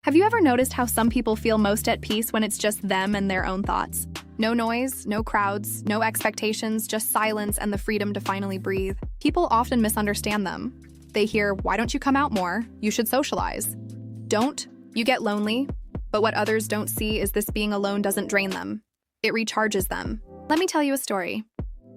Have you ever noticed how some people feel most at peace when it's just them and their own thoughts? No noise, no crowds, no expectations, just silence and the freedom to finally breathe. People often misunderstand them. They hear, "Why don't you come out more? You should socialize." Don't. You get lonely. But what others don't see is this: being alone doesn't drain them. It recharges them. Let me tell you a story.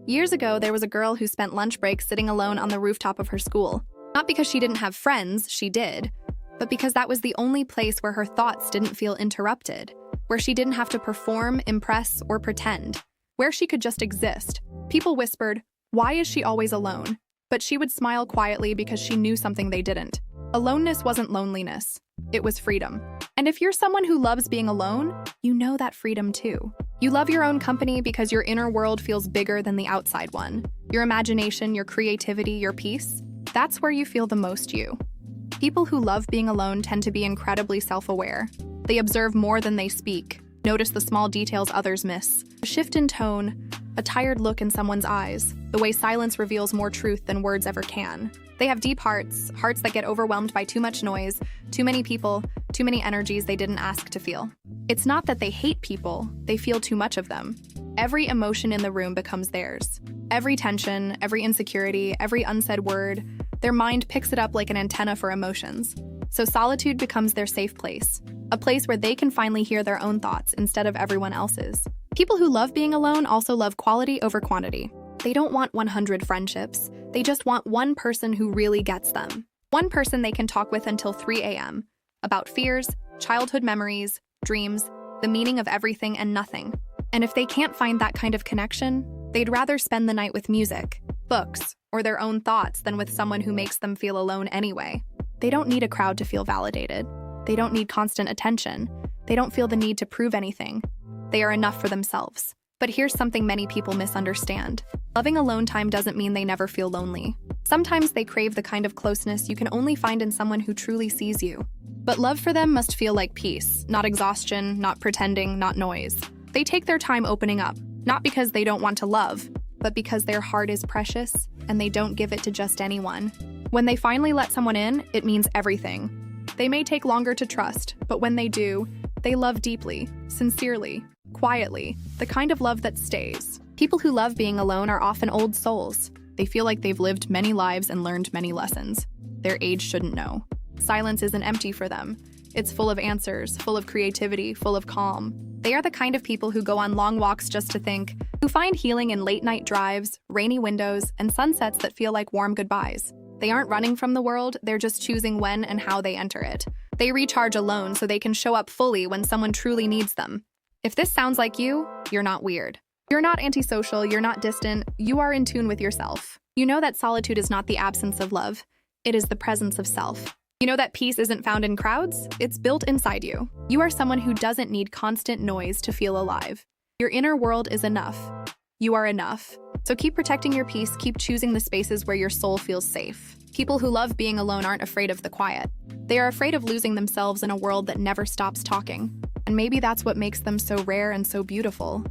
Years ago, there was a girl who spent lunch breaks sitting alone on the rooftop of her school. Not because she didn't have friends, she did, but because that was the only place where her thoughts didn't feel interrupted, where she didn't have to perform, impress, or pretend, where she could just exist. People whispered, "Why is she always alone?" But she would smile quietly because she knew something they didn't. Aloneness wasn't loneliness. It was freedom. And if you're someone who loves being alone, you know that freedom too. You love your own company because your inner world feels bigger than the outside one. Your imagination, your creativity, your peace, that's where you feel the most you. People who love being alone tend to be incredibly self-aware. They observe more than they speak, notice the small details others miss. A shift in tone, a tired look in someone's eyes, the way silence reveals more truth than words ever can. They have deep hearts that get overwhelmed by too much noise, too many people, too many energies they didn't ask to feel. It's not that they hate people, they feel too much of them. Every emotion in the room becomes theirs. Every tension, every insecurity, every unsaid word, their mind picks it up like an antenna for emotions. So solitude becomes their safe place, a place where they can finally hear their own thoughts instead of everyone else's. People who love being alone also love quality over quantity. They don't want 100 friendships. They just want one person who really gets them. One person they can talk with until 3 a.m. about fears, childhood memories, dreams, the meaning of everything and nothing. And if they can't find that kind of connection, they'd rather spend the night with music, books, or their own thoughts than with someone who makes them feel alone anyway. They don't need a crowd to feel validated. They don't need constant attention. They don't feel the need to prove anything. They are enough for themselves. But here's something many people misunderstand. Loving alone time doesn't mean they never feel lonely. Sometimes they crave the kind of closeness you can only find in someone who truly sees you. But love for them must feel like peace, not exhaustion, not pretending, not noise. They take their time opening up, not because they don't want to love, but because their heart is precious and they don't give it to just anyone. When they finally let someone in, it means everything. They may take longer to trust, but when they do, they love deeply, sincerely, quietly, the kind of love that stays. People who love being alone are often old souls. They feel like they've lived many lives and learned many lessons. Their age shouldn't know. Silence isn't empty for them. It's full of answers, full of creativity, full of calm. They are the kind of people who go on long walks just to think, who find healing in late-night drives, rainy windows, and sunsets that feel like warm goodbyes. They aren't running from the world, they're just choosing when and how they enter it. They recharge alone so they can show up fully when someone truly needs them. If this sounds like you, you're not weird. You're not antisocial, you're not distant, you are in tune with yourself. You know that solitude is not the absence of love, it is the presence of self. You know that peace isn't found in crowds, it's built inside you. You are someone who doesn't need constant noise to feel alive. Your inner world is enough. You are enough. So keep protecting your peace, keep choosing the spaces where your soul feels safe. People who love being alone aren't afraid of the quiet. They are afraid of losing themselves in a world that never stops talking. And maybe that's what makes them so rare and so beautiful.